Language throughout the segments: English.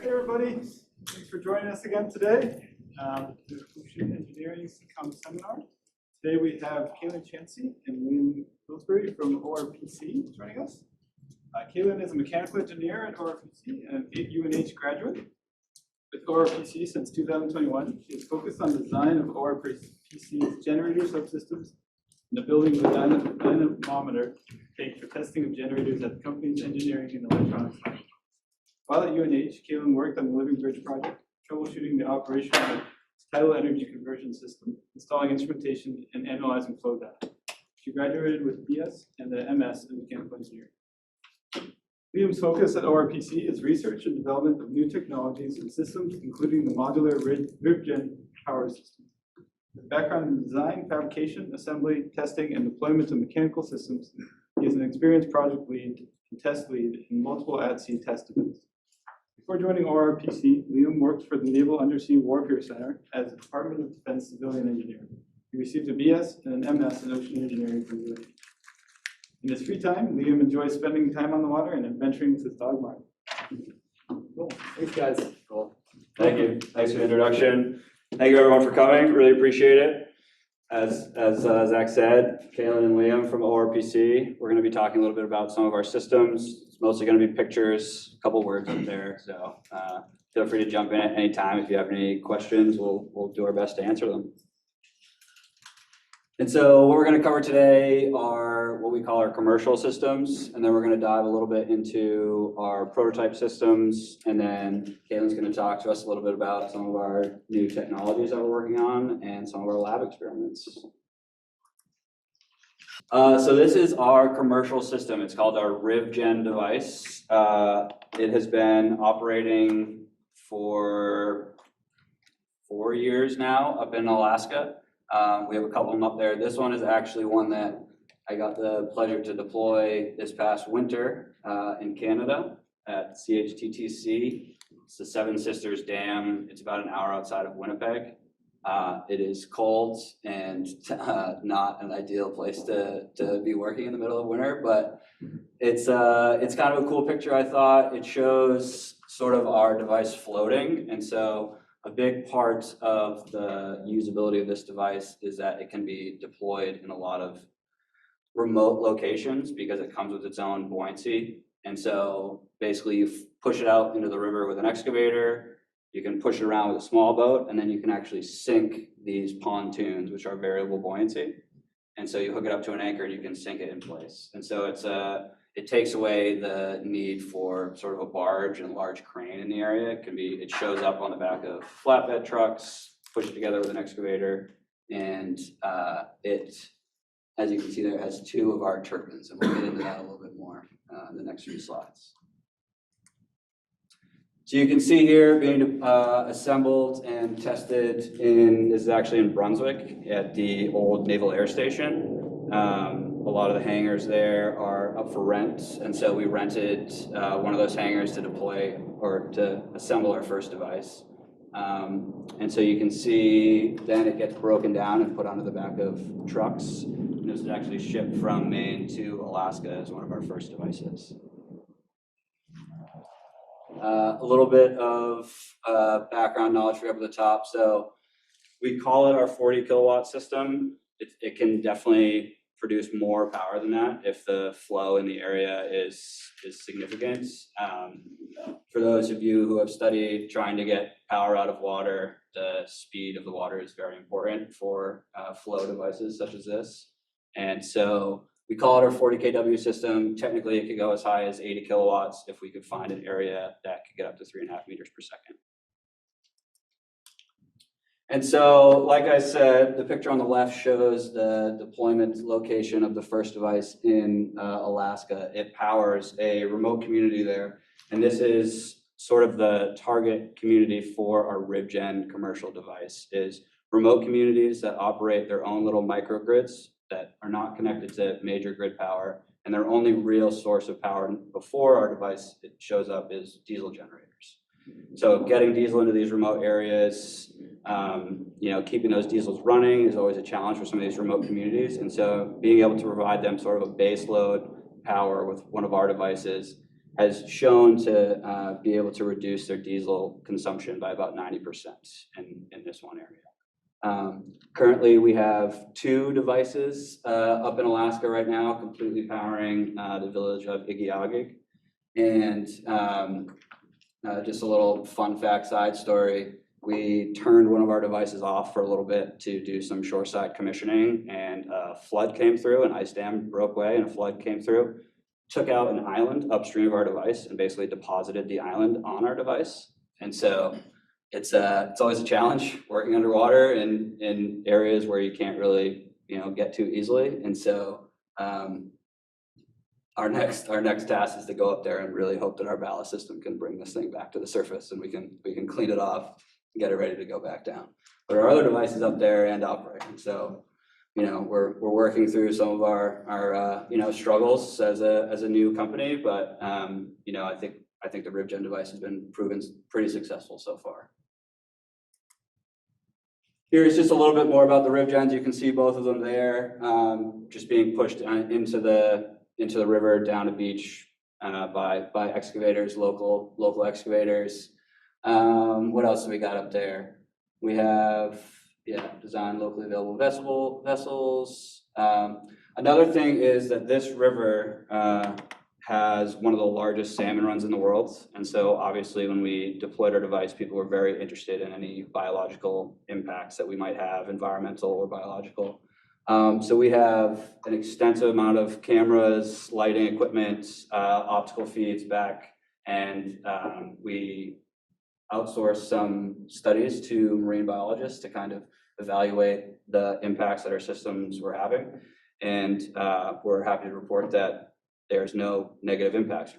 Hey everybody, thanks for joining us again today. This is Ocean Engineering CCOM seminar. Today we have Kaylin Chansey and William Pillsbury from ORPC joining us. Kaylin is a mechanical engineer at ORPC and an UNH graduate. With ORPC since 2021, she is focused on design of ORPC's generator subsystems and the building of a dynamometer tank for testing of generators at the company's engineering and electronics lab. While at UNH, Kaylin worked on the Living Bridge project, troubleshooting the operation of the tidal energy conversion system, installing instrumentation, and analyzing flow data. She graduated with BS and the MS in mechanical engineering. Liam's focus at ORPC is research and development of new technologies and systems, including the modular RivGen power system. With background in design, fabrication, assembly, testing, and deployment of mechanical systems, he is an experienced project lead and test lead in multiple at-sea test events. Before joining ORPC, Liam worked for the Naval Undersea Warfare Center as a Department of Defense civilian engineer. He received a BS and an MS in ocean engineering from UNH. In his free time, Liam enjoys spending time on the water and adventuring with his dog Mark. Cool. Thanks, guys. Cool. Thank you. Thanks for the introduction. Thank you, everyone, for coming. Really appreciate it. As Zach said, Kaylin and Liam from ORPC. We're going to be talking a little bit about some of our systems. It's mostly going to be pictures, a couple words up there. So feel free to jump in at any time if you have any questions. We'll do our best to answer them. And so what we're going to cover today are what we call our commercial systems, and then we're going to dive a little bit into our prototype systems, and then Kaylin's going to talk to us a little bit about some of our new technologies that we're working on and some of our lab experiments. So this is our commercial system. It's called our RivGen device. It has been operating for 4 years now up in Alaska. We have a couple of them up there. This one is actually one that I got the pleasure to deploy this past winter in Canada at CHTTC. It's the Seven Sisters Dam. It's about an hour outside of Winnipeg. It is cold and not an ideal place to be working in the middle of winter, but it's kind of a cool picture, I thought. It shows sort of our device floating, and so a big part of the usability of this device is that it can be deployed in a lot of remote locations because it comes with its own buoyancy. And so basically you push it out into the river with an excavator, you can push it around with a small boat, and then you can actually sink these pontoons, which are variable buoyancy. And so you hook it up to an anchor and you can sink it in place. And so it takes away the need for sort of a barge and a large crane in the area. It shows up on the back of flatbed trucks, push it together with an excavator, and as you can see there, it has 2 of our turbines, and we'll get into that a little bit more in the next few slides. So you can see here being assembled and tested this is actually in Brunswick at the old Naval Air Station. A lot of the hangars there are up for rent, and so we rented one of those hangars to deploy or to assemble our first device. And so you can see then it gets broken down and put onto the back of trucks. And this is actually shipped from Maine to Alaska as one of our first devices. A little bit of background knowledge for up at the top. So we call it our 40 kilowatt system. It can definitely produce more power than that if the flow in the area is significant. For those of you who have studied trying to get power out of water, the speed of the water is very important for flow devices such as this. And so we call it our 40 kW system. Technically, it could go as high as 80 kilowatts if we could find an area that could get up to 3.5 meters per second. And so, like I said, the picture on the left shows the deployment location of the first device in Alaska. It powers a remote community there. And this is sort of the target community for our RivGen commercial device, is remote communities that operate their own little microgrids that are not connected to major grid power. And their only real source of power before our device it shows up is diesel generators. So getting diesel into these remote areas, keeping those diesels running is always a challenge for some of these remote communities. And so being able to provide them sort of a base load power with one of our devices has shown to be able to reduce their diesel consumption by about 90% in this one area. Currently, we have 2 devices up in Alaska right now, completely powering the village of Igiugig. And just a little fun fact side story, we turned one of our devices off for a little bit to do some shoreside commissioning, and a flood came through, an ice dam broke away and a flood came through, took out an island upstream of our device and basically deposited the island on our device. And so it's always a challenge working underwater in areas where you can't really, get to easily. And so our next task is to go up there and really hope that our ballast system can bring this thing back to the surface and we can clean it off and get it ready to go back down. But our other devices up there and operating. So, we're working through some of our struggles as a new company, but I think the RivGen device has been proven pretty successful so far. Here's just a little bit more about the RivGens. You can see both of them there, just being pushed into the river down a beach by excavators, local excavators. What else do we got up there? We have design locally available vessels. Another thing is that this river has one of the largest salmon runs in the world. And so obviously when we deployed our device, people were very interested in any biological impacts that we might have, environmental or biological. So we have an extensive amount of cameras, lighting equipment, optical feeds back, and we outsource some studies to marine biologists to kind of evaluate the impacts that our systems were having. And we're happy to report that there's no negative impacts,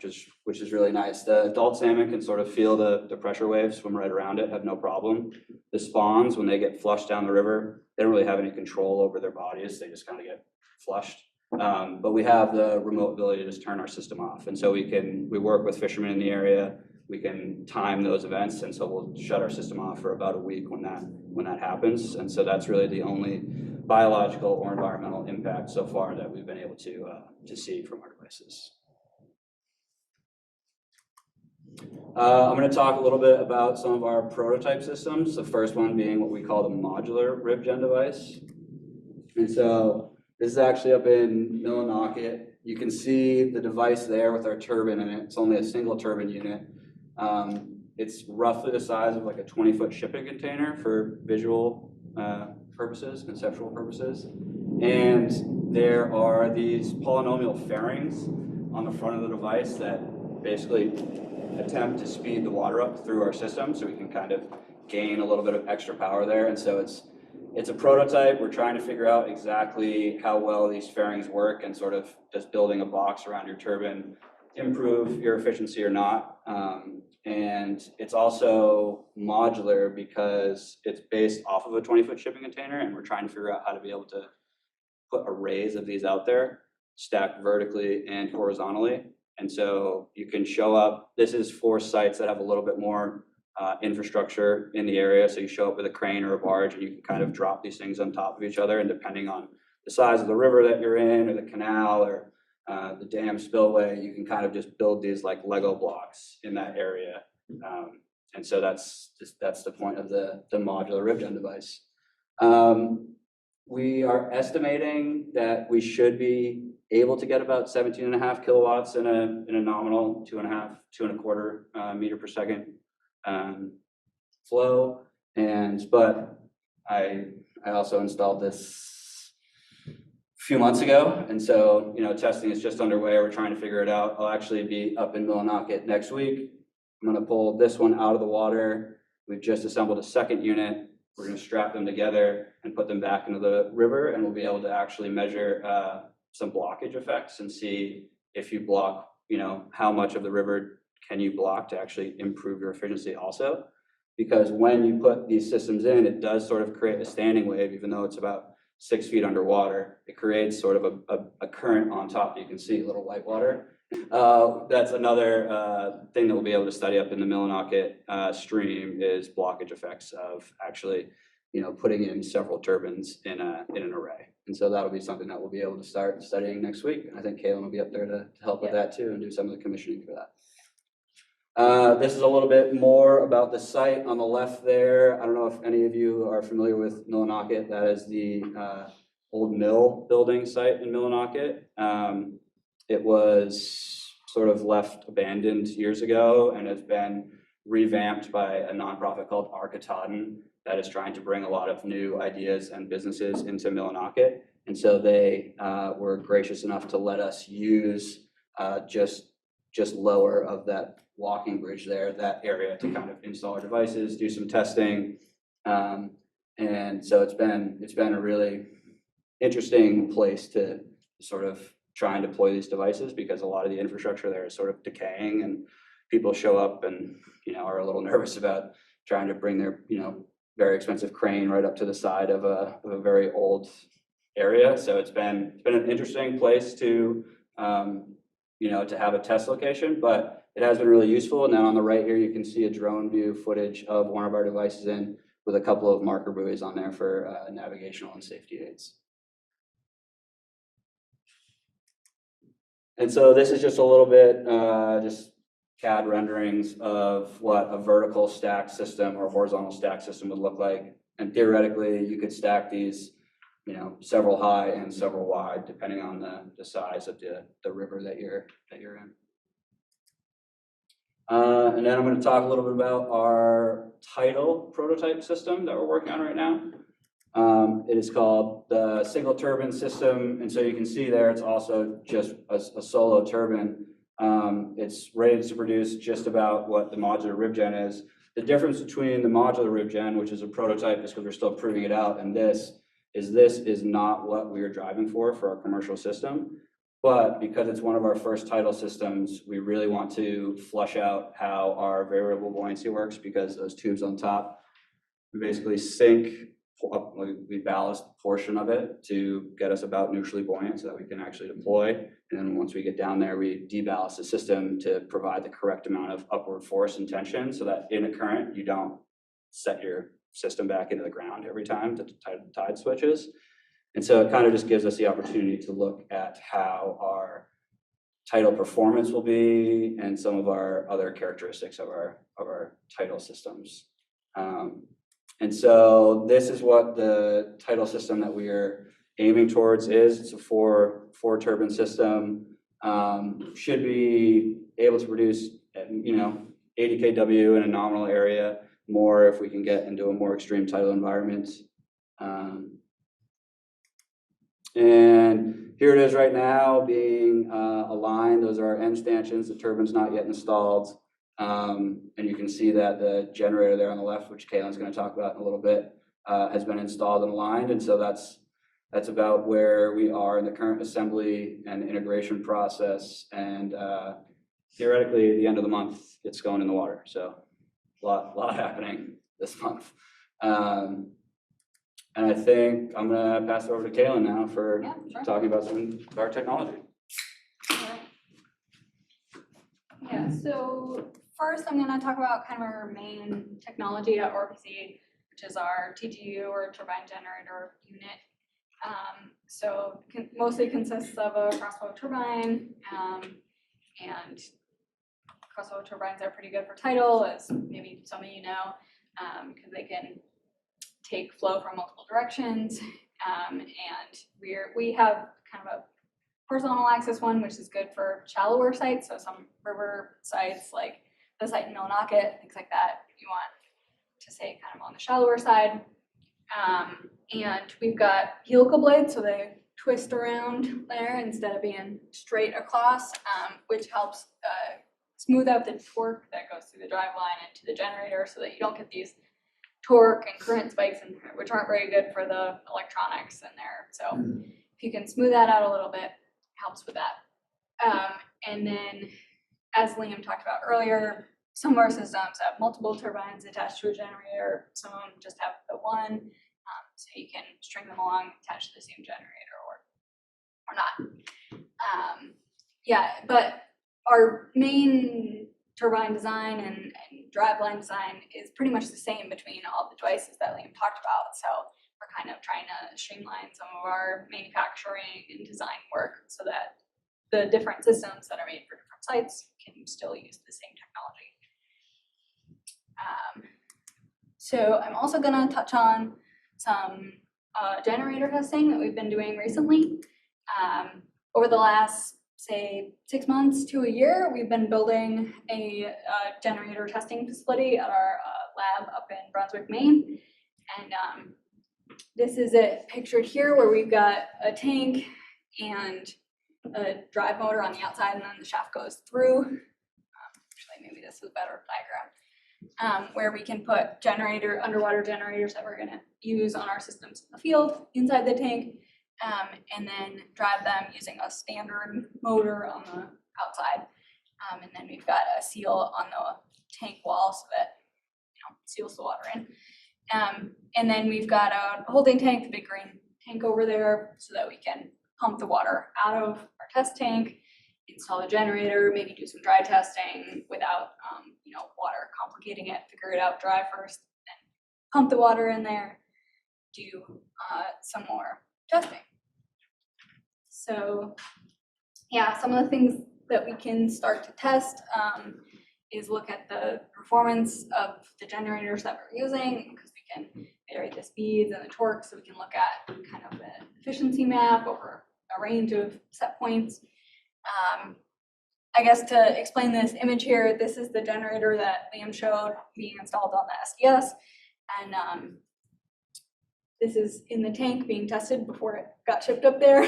which is really nice. The adult salmon can sort of feel the pressure waves swim right around it, have no problem. The spawns, when they get flushed down the river, they don't really have any control over their bodies. They just kind of get flushed. But we have the remote ability to just turn our system off. And so we work with fishermen in the area. We can time those events. And so we'll shut our system off for about a week when that happens. And so that's really the only biological or environmental impact so far that we've been able to see from our devices. I'm going to talk a little bit about some of our prototype systems. The first one being what we call the modular RivGen device. And so this is actually up in Millinocket. You can see the device there with our turbine in it. It's only a single turbine unit. It's roughly the size of like a 20-foot shipping container for visual purposes, conceptual purposes. And there are these polynomial fairings on the front of the device that basically attempt to speed the water up through our system so we can kind of gain a little bit of extra power there. And so it's a prototype. We're trying to figure out exactly how well these fairings work, and sort of does building a box around your turbine improve your efficiency or not. And it's also modular because it's based off of a 20-foot shipping container, and we're trying to figure out how to be able to put arrays of these out there, stacked vertically and horizontally. And so you can show up, this is for sites that have a little bit more infrastructure in the area. So you show up with a crane or a barge, and you can kind of drop these things on top of each other, and depending on the size of the river that you're in, or the canal, or the dam spillway, you can kind of just build these like Lego blocks in that area. And so that's the point of the modular RivGen device. We are estimating that we should be able to get about 17.5 kilowatts in a nominal 2.25 meter per second flow. But I also installed this few months ago, and so testing is just underway. We're trying to figure it out. I'll actually be up in Millinocket next week. I'm going to pull this one out of the water. We've just assembled a second unit. We're going to strap them together and put them back into the river, and we'll be able to actually measure some blockage effects and see if you block, how much of the river can you block to actually improve your efficiency also. Because when you put these systems in, it does sort of create a standing wave, even though it's about 6 feet underwater. It creates sort of a current on top. You can see a little white water. That's another thing that we'll be able to study up in the Millinocket stream, is blockage effects of actually, putting in several turbines in an array. And so that'll be something that we'll be able to start studying next week. And I think Kaylin will be up there to help with that too, and do some of the commissioning for that. This is a little bit more about the site on the left there. I don't know if any of you are familiar with Millinocket. That is the old mill building site in Millinocket. It was sort of left abandoned years ago and has been revamped by a nonprofit called Arkataden that is trying to bring a lot of new ideas and businesses into Millinocket. And so they were gracious enough to let us use just lower of that walking bridge there, that area, to kind of install our devices, do some testing. And so it's been a really interesting place to sort of try and deploy these devices, because a lot of the infrastructure there is sort of decaying, and people show up and, are a little nervous about trying to bring their, very expensive crane right up to the side of a very old area. So it's been an interesting place to, to have a test location, but it has been really useful. And then on the right here, you can see a drone view footage of one of our devices with a couple of marker buoys on there for navigational and safety aids. And so this is just a little bit, just CAD renderings of what a vertical stack system or horizontal stack system would look like. And theoretically, you could stack these, several high and several wide, depending on the size of the river that you're in. And then I'm going to talk a little bit about our tidal prototype system that we're working on right now. It is called the single turbine system, and so you can see there it's also just a solo turbine. It's ready to produce just about what the modular ribgen is. The difference between the modular ribgen, which is a prototype, is because we're still proving it out, and this is not what we are driving for our commercial system. But because it's one of our first tidal systems, we really want to flush out how our variable buoyancy works, because those tubes on top, we basically sink, we ballast a portion of it to get us about neutrally buoyant so that we can actually deploy. And then once we get down there, we deballast the system to provide the correct amount of upward force and tension so that in a current, you don't set your system back into the ground every time the tide switches. And so it kind of just gives us the opportunity to look at how our tidal performance will be and some of our other characteristics of our tidal systems. And so this is what the tidal system that we are aiming towards is. It's a four turbine system. Should be able to produce, 80 kW in a nominal area, more if we can get into a more extreme tidal environment. And here it is right now being aligned. Those are our end stanchions. The turbine's not yet installed. And you can see that the generator there on the left, which Caitlin's going to talk about in a little bit, has been installed and aligned. And so that's about where we are in the current assembly and integration process. And theoretically, at the end of the month, it's going in the water. So a lot happening this month. And I think I'm going to pass it over to Caitlin now for talking about some of our technology. Yeah, so first I'm going to talk about kind of our main technology at ORPC, which is our TGU or turbine generator unit. So mostly consists of a crossflow turbine, and crossflow turbines are pretty good for tidal, as maybe some of you know, because they can take flow from multiple directions, and we have kind of a horizontal axis one, which is good for shallower sites. So some river sites, like the site in Millinocket, things like that, you want to stay kind of on the shallower side. And we've got helical blades, so they twist around there instead of being straight across, which helps smooth out the torque that goes through the driveline into the generator, so that you don't get these torque and current spikes, which aren't very good for the electronics in there. So if you can smooth that out a little bit, helps with that. And then, as Liam talked about earlier, some of our systems have multiple turbines attached to a generator. Some of them just have the one, so you can string them along attached to the same generator or not. But our main turbine design and driveline design is pretty much the same between all the devices that Liam talked about. So we're kind of trying to streamline some of our manufacturing and design work so that the different systems that are made for different sites can still use the same technology. So I'm also gonna touch on some generator testing that we've been doing recently. Over the last, say, 6 months to a year, we've been building a generator testing facility at our lab up in Brunswick, Maine. And this is it pictured here where we've got a tank and a drive motor on the outside, and then the shaft goes through. Actually, maybe this is a better diagram. Where we can put underwater generators that we're gonna use on our systems in the field inside the tank, and then drive them using a standard motor on the outside. And then we've got a seal on the tank wall so that, seals the water in. And then we've got a holding tank, the big green tank over there, so that we can pump the water out of our test tank, install the generator, maybe do some dry testing without, water complicating it, figure it out dry first, then pump the water in there, do some more testing. So yeah, some of the things that we can start to test is look at the performance of the generators that we're using, because we can vary the speeds and the torque, so we can look at kind of an efficiency map over a range of set points. I guess to explain this image here, this is the generator that Liam showed being installed on the SDS, and this is in the tank being tested before it got shipped up there.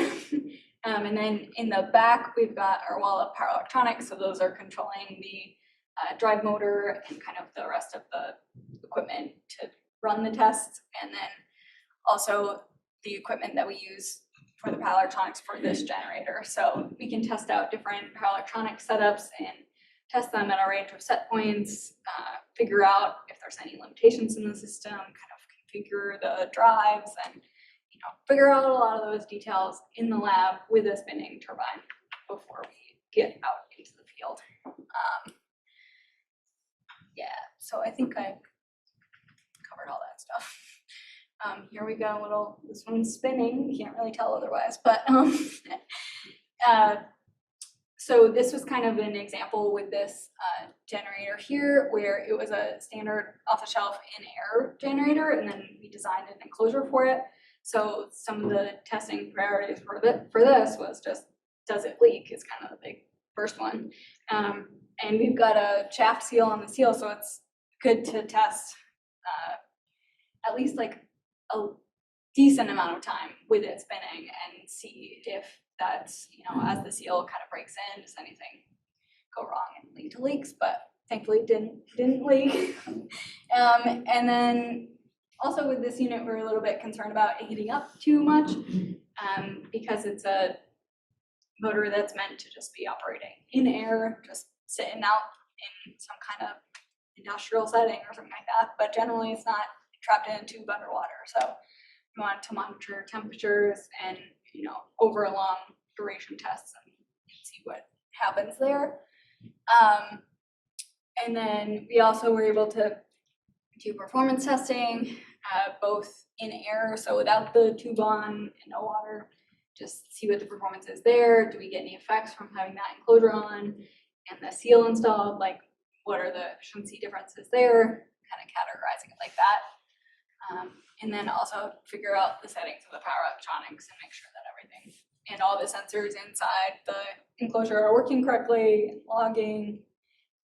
And then in the back, we've got our wall of power electronics, so those are controlling the drive motor and kind of the rest of the equipment to run the tests, and then also the equipment that we use for the power electronics for this generator. So we can test out different power electronic setups and test them at a range of set points, figure out if there's any limitations in the system, kind of configure the drives, and figure out a lot of those details in the lab with a spinning turbine before we get out into the field. Yeah, so I think I covered all that stuff. Here we go, this one's spinning, you can't really tell otherwise, but so this was kind of an example with this generator here, where it was a standard off-the-shelf in-air generator, and then we designed an enclosure for it. So some of the testing priorities for this was just, does it leak, is kind of the big first one. And we've got a shaft seal on the seal, so it's good to test at least like a decent amount of time with it spinning and see if that's, as the seal kind of breaks in, does anything go wrong and lead to leaks, but thankfully it didn't leak. And then also with this unit, we're a little bit concerned about it heating up too much, because it's a motor that's meant to just be operating in air, just sitting out in some kind of industrial setting or something like that, but generally it's not trapped in a tube underwater. So we want to monitor temperatures and, over a long duration tests and see what happens there. And then we also were able to do performance testing, both in air, so without the tube on and no water, just see what the performance is there. Do we get any effects from having that enclosure on and the seal installed? Like, what are the efficiency differences there? Kind of categorizing it like that. And then also figure out the settings of the power electronics and make sure that everything and all the sensors inside the enclosure are working correctly, logging.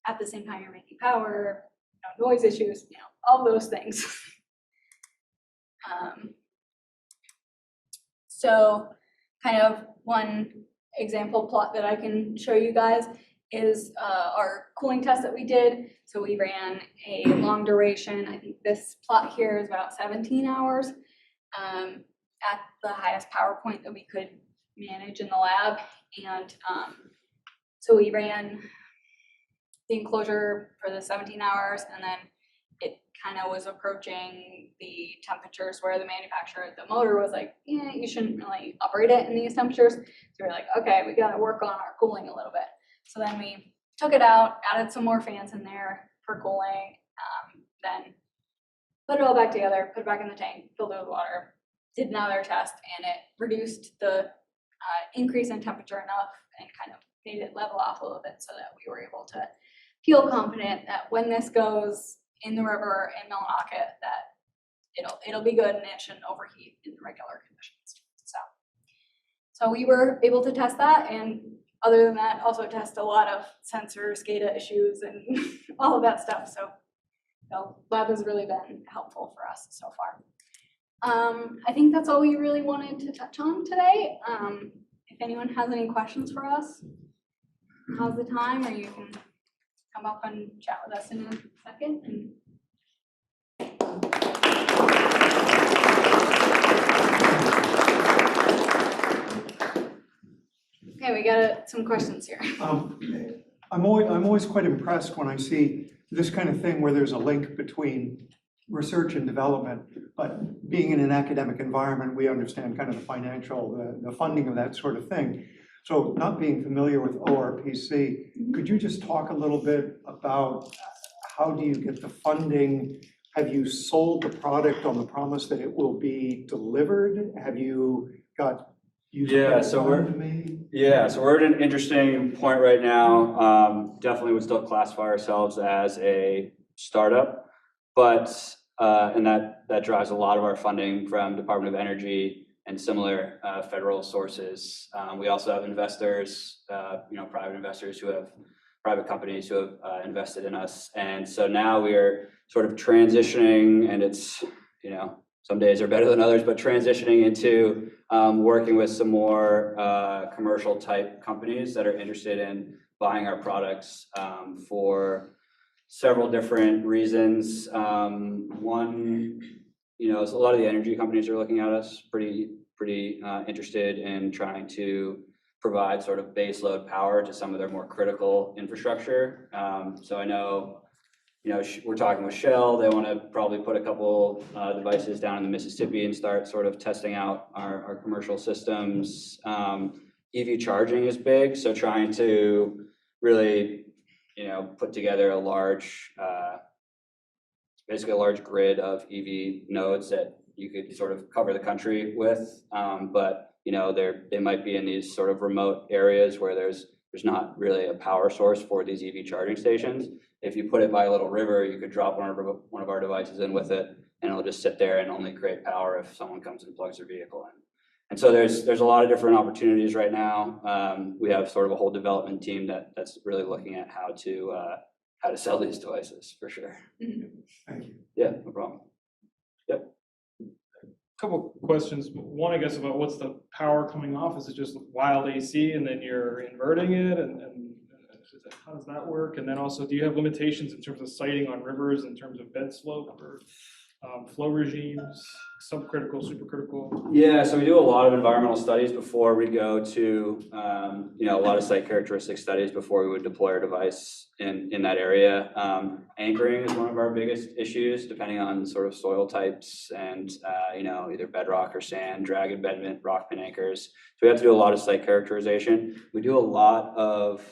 At the same time you're making power, noise issues, all those things. So kind of one example plot that I can show you guys is our cooling test that we did. So we ran a long duration, I think this plot here is about 17 hours at the highest power point that we could manage in the lab. And so we ran the enclosure for the 17 hours, and then it kind of was approaching the temperatures where the manufacturer of the motor was like, yeah, you shouldn't really operate it in these temperatures. So we're like, okay, we got to work on our cooling a little bit. So then we took it out, added some more fans in there for cooling, then put it all back together, put it back in the tank, filled it with water, did another test, and it reduced the increase in temperature enough and kind of made it level off a little bit so that we were able to feel confident that when this goes in the river in Millinocket that it'll be good and it shouldn't overheat in regular conditions. So we were able to test that, and other than that, also test a lot of sensor SCADA issues and all of that stuff. So the lab has really been helpful for us so far. I think that's all we really wanted to touch on today. If anyone has any questions for us, now's the time, or you can come up and chat with us in a second. Okay, we got some questions here. I'm always quite impressed when I see this kind of thing where there's a link between research and development, but being in an academic environment, we understand kind of the financial, the funding of that sort of thing. So not being familiar with ORPC, could you just talk a little bit about how do you get the funding? Have you sold the product on the promise that it will be delivered? Have you got Yeah, so we're at an interesting point right now. Definitely would still classify ourselves as a startup, but and that drives a lot of our funding from Department of Energy and similar federal sources. We also have investors, private investors private companies who have invested in us, and so now we are sort of transitioning, and it's some days are better than others, but transitioning into working with some more commercial type companies that are interested in buying our products for several different reasons. One, a lot of the energy companies are looking at us pretty interested in trying to provide sort of base load power to some of their more critical infrastructure. So I know, we're talking with Shell. They want to probably put a couple devices down in the Mississippi and start sort of testing out our commercial systems. EV charging is big, so trying to really, put together a large, basically a large grid of EV nodes that you could sort of cover the country with. But they might be in these sort of remote areas where there's not really a power source for these EV charging stations. If you put it by a little river, you could drop one of our devices in with it, and it'll just sit there and only create power if someone comes and plugs their vehicle in. And so there's a lot of different opportunities right now. We have sort of a whole development team that's really looking at how to sell these devices for sure. Thank you. Yeah, no problem. Yep. Couple questions. One, I guess, about what's the power coming off? Is it just wild AC and then you're inverting it? And how does that work? And then also, do you have limitations in terms of siting on rivers, in terms of bed slope or flow regimes, subcritical, supercritical? Yeah, so we do a lot of environmental studies before we go to, a lot of site characteristic studies before we would deploy our device in that area. Anchoring is one of our biggest issues, depending on sort of soil types and, either bedrock or sand, drag embedment, rock pin anchors. So we have to do a lot of site characterization. We do a lot of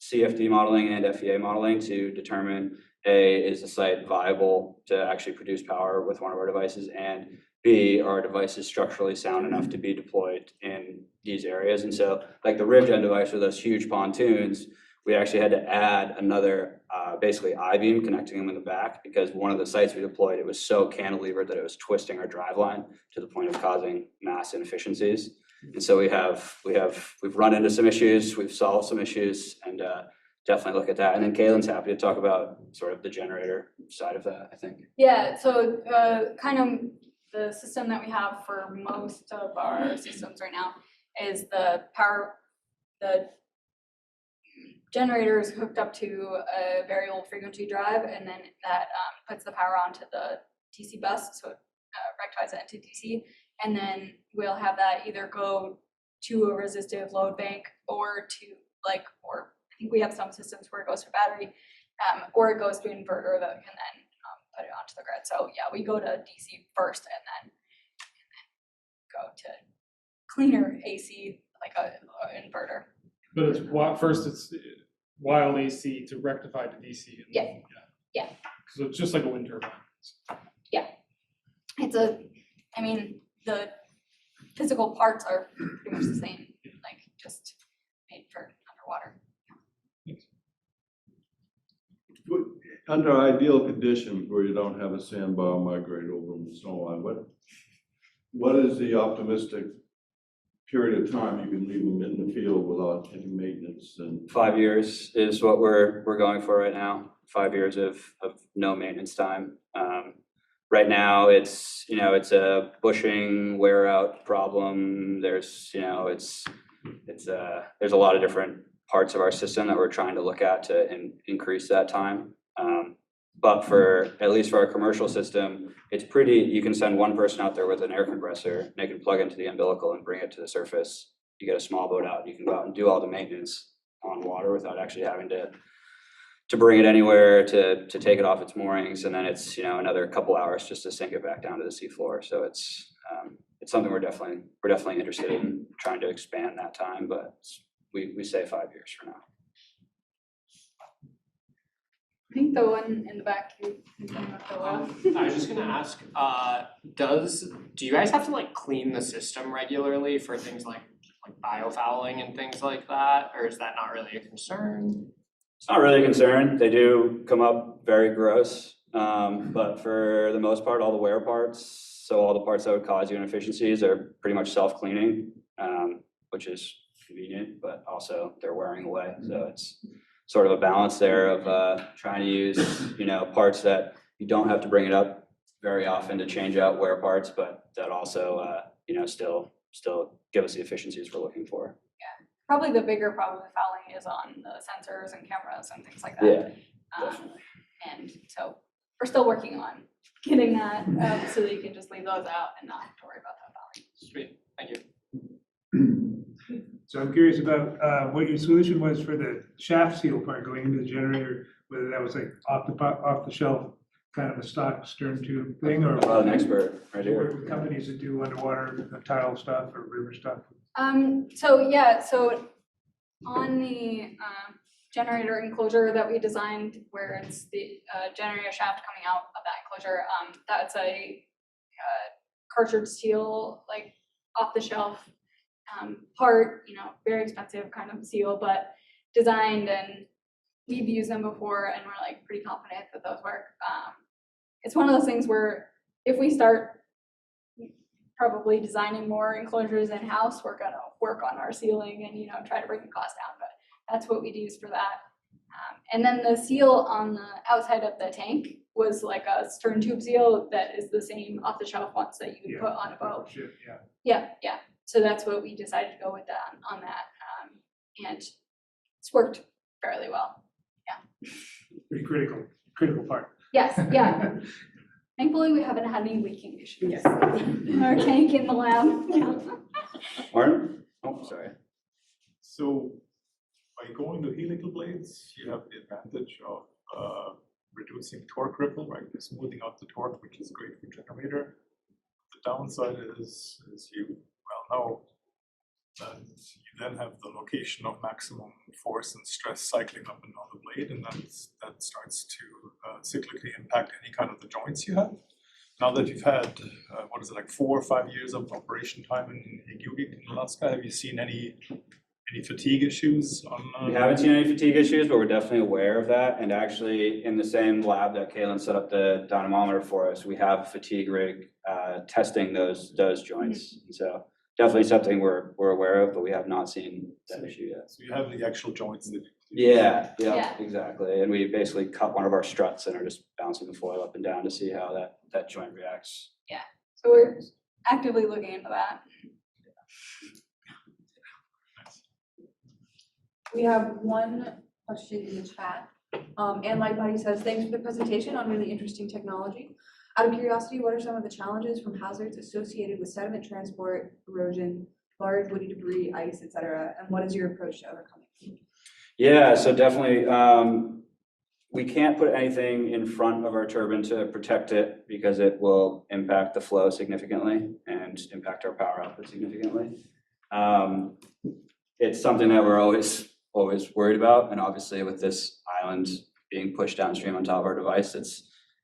CFD modeling and FEA modeling to determine A, is the site viable to actually produce power with one of our devices, and B, are devices structurally sound enough to be deployed in these areas. And so like the RivGen device with those huge pontoons, we actually had to add another basically I-beam connecting them in the back, because one of the sites we deployed, it was so cantilevered that it was twisting our driveline to the point of causing mass inefficiencies. And so we've run into some issues, we've solved some issues, and definitely look at that. And then Kaylin's happy to talk about sort of the generator side of that, I think. Yeah, so kind of the system that we have for most of our systems right now is the generator is hooked up to a variable frequency drive, and then that puts the power onto the DC bus, so it rectifies it into DC, and then we'll have that either go to a resistive load bank or or I think we have some systems where it goes to battery, or it goes to an inverter that can then put it onto the grid. So yeah, we go to DC first and then go to cleaner AC, like a inverter. But it's first it's wild AC to rectify to DC. Yeah. So it's just like a wind turbine. The physical parts are pretty much the same, like just made for underwater. under ideal conditions where you don't have a sandbar migrate over and so on, what is the optimistic period of time you can leave them in the field without any maintenance and? 5 years is what we're going for right now. 5 years of no maintenance time. Right now, it's a bushing wear out problem. There's there's a lot of different parts of our system that we're trying to look at to increase that time. But at least for our commercial system, it's you can send one person out there with an air compressor, and they can plug into the umbilical and bring it to the surface. You get a small boat out, you can go out and do all the maintenance on water without actually having to bring it anywhere, to take it off its moorings, and then it's another couple hours just to sink it back down to the seafloor. So it's something we're definitely interested in trying to expand that time, but we say 5 years for now. I think the one in the back, you can go up. I was just gonna ask, do you guys have to like clean the system regularly for things like biofouling and things like that, or is that not really a concern? It's not really a concern. They do come up very gross, but for the most part, all the wear parts, so all the parts that would cause you inefficiencies are pretty much self-cleaning, which is convenient, but also they're wearing away. So it's sort of a balance there of trying to use, parts that you don't have to bring it up very often to change out wear parts, but that also, still give us the efficiencies we're looking for. Probably the bigger problem with fouling is on the sensors and cameras and things like that. Yeah, definitely. And so we're still working on getting that so that you can just leave those out and not have to worry about that fouling. Sweet, thank you. So I'm curious about what your solution was for the shaft seal part going into the generator, whether that was like off the shelf, kind of a stock stern tube thing, or An expert right you work here. with companies that do underwater tile stuff or river stuff. So on the generator enclosure that we designed, where it's the generator shaft coming out of that enclosure, that's a cartridge seal, like off the shelf part, very expensive kind of seal, but designed, and we've used them before and we're like pretty confident that those work. It's one of those things where if we start probably designing more enclosures in-house, we're gonna work on our sealing and try to bring the cost down, but that's what we'd use for that. And then the seal on the outside of the tank was like a stern tube seal that is the same off-the-shelf ones that you would put on a boat. Shit, yeah. Yeah. So that's what we decided to go with that on that, and it's worked fairly well. Pretty critical part. Yes, yeah. Thankfully, we haven't had any leaking issues. In our tank in the lab. Martin? Oh, sorry. So by going to helical blades, you have the advantage of reducing torque ripple, right? You're smoothing out the torque, which is great for generator. The downside is, as you well know, that you then have the location of maximum force and stress cycling up and down the blade, and that starts to cyclically impact any kind of the joints you have. Now that you've had, 4 or 5 years of operation time in Sikuliaq in Alaska, have you seen any fatigue issues on? We haven't seen any fatigue issues, but we're definitely aware of that. And actually, in the same lab that Kaylin set up the dynamometer for us, we have a fatigue rig testing those joints. And so definitely something we're aware of, but we have not seen that issue yet. So you have the actual joints that. Yeah, Yeah. exactly. And we basically cut one of our struts and are just bouncing the foil up and down to see how that joint reacts. So we're actively looking into that. We have one question in the chat. Ann Lightbody says, thanks for the presentation on really interesting technology. Out of curiosity, what are some of the challenges from hazards associated with sediment transport, erosion, large woody debris, ice, etc., and what is your approach to overcoming? Yeah, so definitely, we can't put anything in front of our turbine to protect it because it will impact the flow significantly and impact our power output significantly. It's something that we're always worried about, and obviously with this island being pushed downstream on top of our device,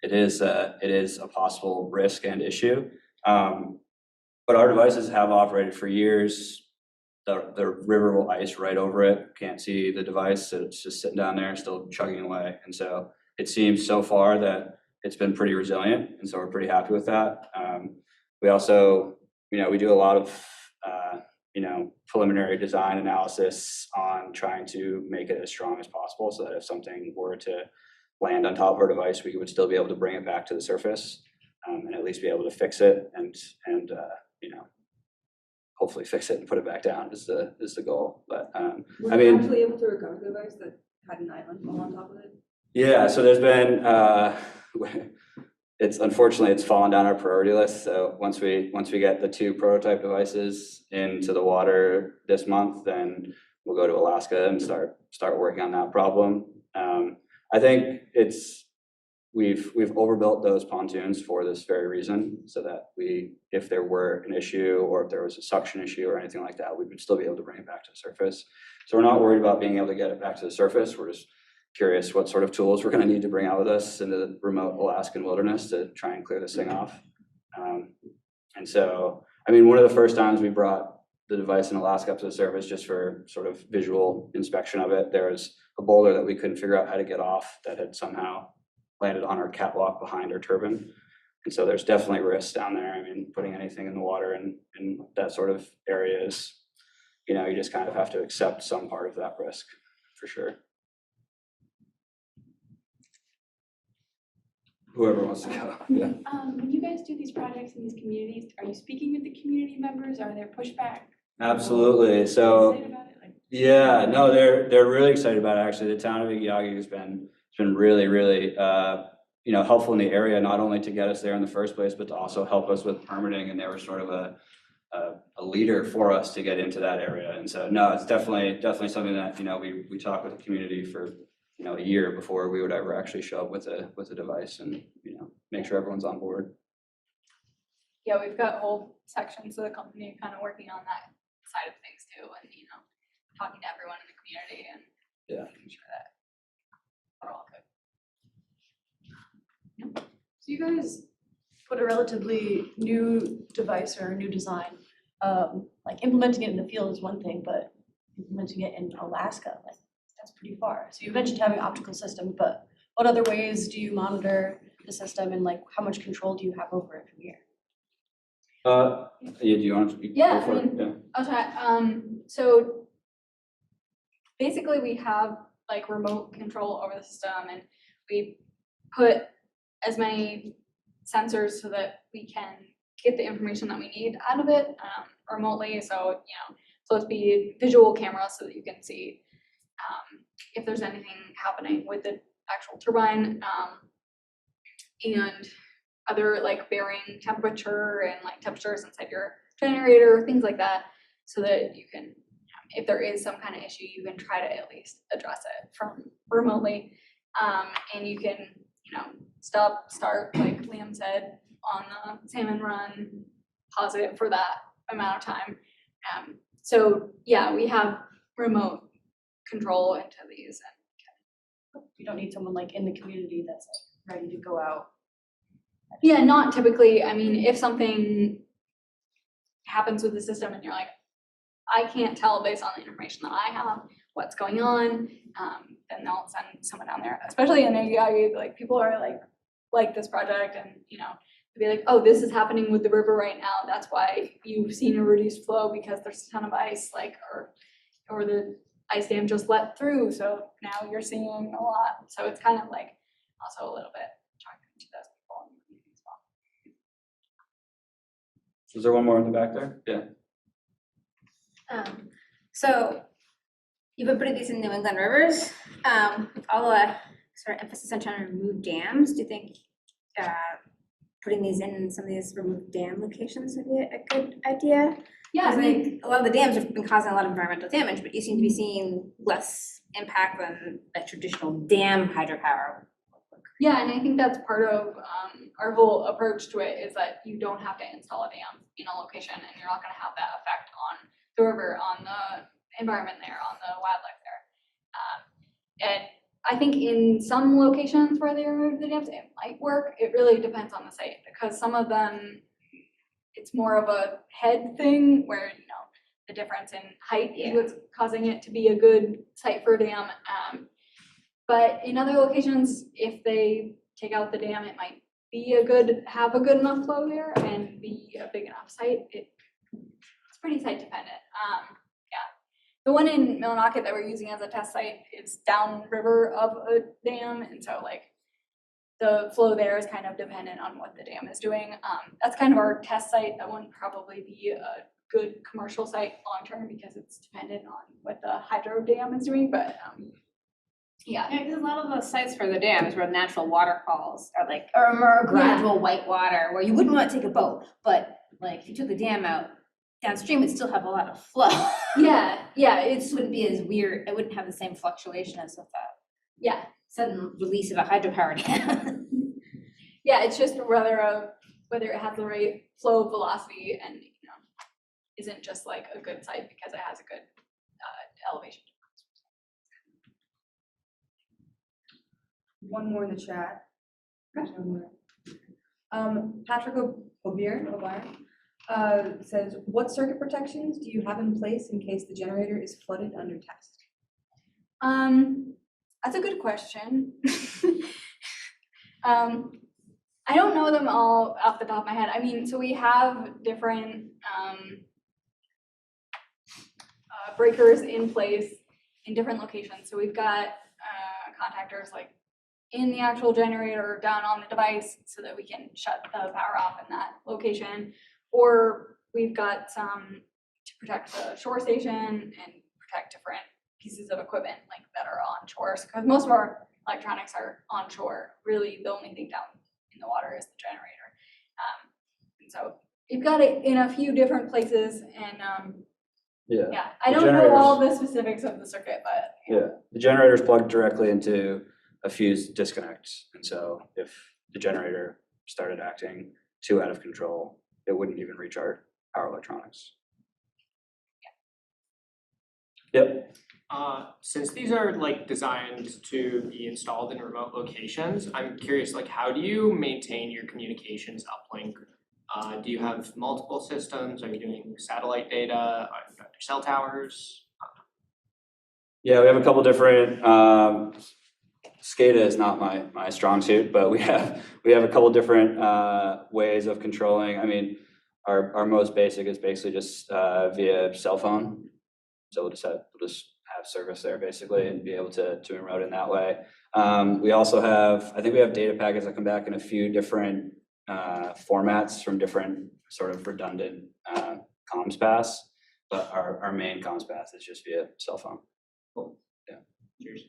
it is a possible risk and issue. But our devices have operated for years. The river will ice right over it. Can't see the device, so it's just sitting down there, still chugging away. And so it seems so far that it's been pretty resilient, and so we're pretty happy with that. We also, we do a lot of, preliminary design analysis on trying to make it as strong as possible so that if something were to land on top of our device, we would still be able to bring it back to the surface, and at least be able to fix it and hopefully fix it and put it back down is the goal. But Were I you mean, actually able to recover the device that had an island fall on top of it? yeah, so there's been, unfortunately, it's fallen down our priority list. So once we get the 2 prototype devices into the water this month, then we'll go to Alaska and start working on that problem. I think we've overbuilt those pontoons for this very reason, so that if there were an issue or if there was a suction issue or anything like that, we would still be able to bring it back to the surface. So we're not worried about being able to get it back to the surface. We're just curious what sort of tools we're going to need to bring out with us into the remote Alaskan wilderness to try and clear this thing off. And so, I mean, one of the first times we brought the device in Alaska up to the surface just for sort of visual inspection of it, there was a boulder that we couldn't figure out how to get off that had somehow landed on our catwalk behind our turbine. And so there's definitely risks down there. I mean, putting anything in the water in that sort of area is, you just kind of have to accept some part of that risk for sure. Whoever wants to go. Yeah. When you guys do these projects in these communities, are you speaking with the community members? Are there pushback? Absolutely. So Excited about it? Like, yeah, no, they're really excited about it. Actually, the town of Igiagi has been really, really helpful in the area, not only to get us there in the first place, but to also help us with permitting. And they were sort of a leader for us to get into that area. And so no, it's definitely something that we talk with the community for a year before we would ever actually show up with a device and make sure everyone's on board. Yeah, we've got whole sections of the company kind of working on that side of things too, and talking to everyone in the community and making sure that we're all good. So you guys put a relatively new device or a new design, like implementing it in the field is one thing, but implementing it in Alaska, like that's pretty far. So you mentioned having an optical system, but what other ways do you monitor the system and like how much control do you have over it from here? Do you want to speak? Yeah, Go for it. Yeah. I'll try. So basically we have like remote control over the system, and we put as many sensors so that we can get the information that we need out of it remotely. So, slow speed visual cameras so that you can see if there's anything happening with the actual turbine, and other like bearing temperature and like temperatures inside your generator, things like that, so that you can, if there is some kind of issue, you can try to at least address it from remotely. And you can, stop, start, like Liam said, on the salmon run, pause it for that amount of time. So yeah, we have remote control into these. And You don't need someone like in the community that's like ready to go out. yeah, not typically. I mean, if something happens with the system and you're like, I can't tell based on the information that I have what's going on, then they'll send someone down there. Especially in AEI, like people are like this project, and be like, oh, this is happening with the river right now. That's why you've seen a reduced flow, because there's a ton of ice, or the ice dam just let through. So now you're seeing a lot. So it's kind of like also a little bit talking to those people in the community as well. Is there one more in the back there? Yeah. So you've been putting these in New England rivers, with all the sort of emphasis on trying to remove dams. Do you think putting these in some of these removed dam locations would be a good idea? Yeah, I I mean, think a lot of the dams have been causing a lot of environmental damage, but you seem to be seeing less impact than a traditional dam hydropower. yeah, and I think that's part of our whole approach to it, is that you don't have to install a dam in a location, and you're not going to have that effect on the river, on the environment there, on the wildlife there. And I think in some locations where they remove the dams, it might work. It really depends on the site, because some of them, it's more of a head thing where, the difference in height is what's causing it to be a good site for a dam. But in other locations, if they take out the dam, it might be have a good enough flow there and be a big enough site. It's pretty site dependent. The one in Millinocket that we're using as a test site is downriver of a dam, and so like the flow there is kind of dependent on what the dam is doing. That's kind of our test site. That wouldn't probably be a good commercial site long-term because it's dependent on what the hydro dam is doing, but yeah. Yeah, because a lot of the sites for the dams where natural waterfalls are like, or more gradual white water, where you wouldn't want to take a boat, but like if you took the dam out, downstream would still have a lot of flow. Yeah, It just wouldn't be as weird, it wouldn't have the same fluctuation as with a sudden release of a hydropower dam. Yeah, it's just whether it has the right flow velocity and isn't just like a good site because it has a good elevation. One more in the chat. Patrick O'Brien says, what circuit protections do you have in place in case the generator is flooded under test? That's a good question. I don't know them all off the top of my head. I mean, so we have different breakers in place in different locations. So we've got contactors like in the actual generator down on the device so that we can shut the power off in that location. Or we've got some to protect the shore station and protect different pieces of equipment like that are on shores, because most of our electronics are on shore. Really, the only thing down in the water is the generator. And so we've got it in a few different places, and I don't know all the specifics of the circuit, but the generator is plugged directly into a fuse disconnect, and so if the generator started acting too out of control, it wouldn't even reach our power electronics. Yep. Since these are like designed to be installed in remote locations, I'm curious, like how do you maintain your communications uplink? Do you have multiple systems? Are you doing satellite data? Are there cell towers? Yeah, we have a couple different, SCADA is not my strong suit, but we have a couple different ways of controlling. I mean, our most basic is basically just via cell phone. So we'll just have service there basically and be able to remote in that way. We also have, I think we have data packets that come back in a few different formats from different sort of redundant comms paths, but our main comms path is just via cell phone. Cool. Yeah. Cheers.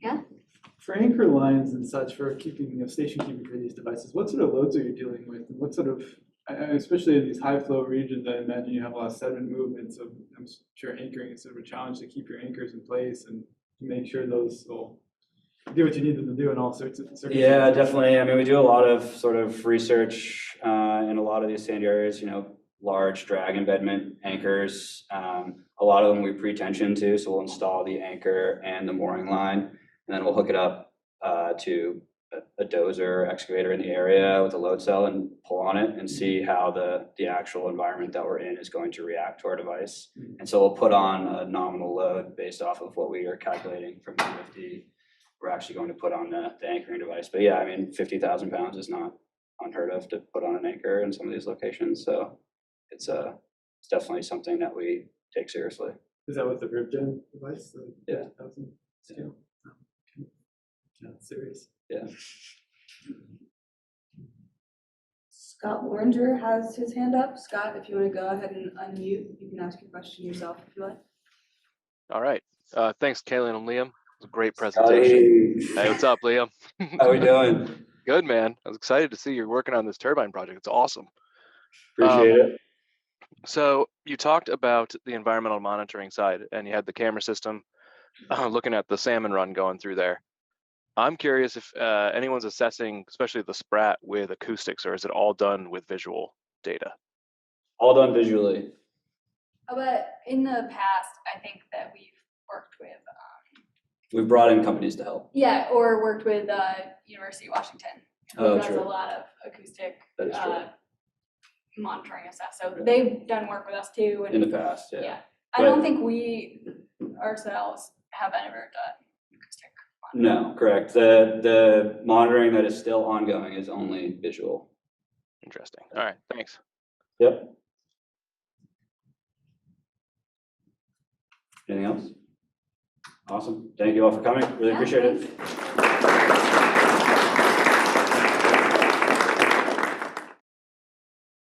Yeah. For anchor lines and such, for keeping, station keeping for these devices, what sort of loads are you dealing with? And what sort of, especially in these high flow regions, I imagine you have a lot of sediment movement, so I'm sure anchoring is sort of a challenge to keep your anchors in place and to make sure those will do what you need them to do in all sorts of circumstances. Yeah, definitely. I mean, we do a lot of sort of research in a lot of these sandy areas, large drag embedment anchors. A lot of them we pre-tension to, so we'll install the anchor and the mooring line, and then we'll hook it up to a dozer excavator in the area with a load cell and pull on it and see how the actual environment that we're in is going to react to our device. And so we'll put on a nominal load based off of what we are calculating from the UFD. We're actually going to put on the anchoring device. But yeah, I mean, 50,000 pounds is not unheard of to put on an anchor in some of these locations. So it's definitely something that we take seriously. Is that with the RibGen device? Yeah. 50,000 scale? Yeah, serious. Yeah. Scott Loringer has his hand up. Scott, if you want to go ahead and unmute, you can ask your question yourself if you like. All right. Thanks, Kaylin and Liam. It was a great presentation. Hey, what's up, Liam? How we doing? Good, man. I was excited to see you're working on this turbine project. It's awesome. Appreciate it. So you talked about the environmental monitoring side, and you had the camera system looking at the salmon run going through there. I'm curious if anyone's assessing, especially the sprat, with acoustics, or is it all done with visual data? All done visually. But in the past, I think that we've worked with We've brought in companies to help. yeah, or worked with University of Washington, who Oh, does true. a lot of acoustic That is true. monitoring and stuff. So they've done work with us too. And In the past, yeah. I don't think we ourselves have ever done acoustic. No, correct. The monitoring that is still ongoing is only visual. Interesting. All right, thanks. Yep. Anything else? Awesome. Thank you all for coming. Really Yeah, appreciate it. thanks.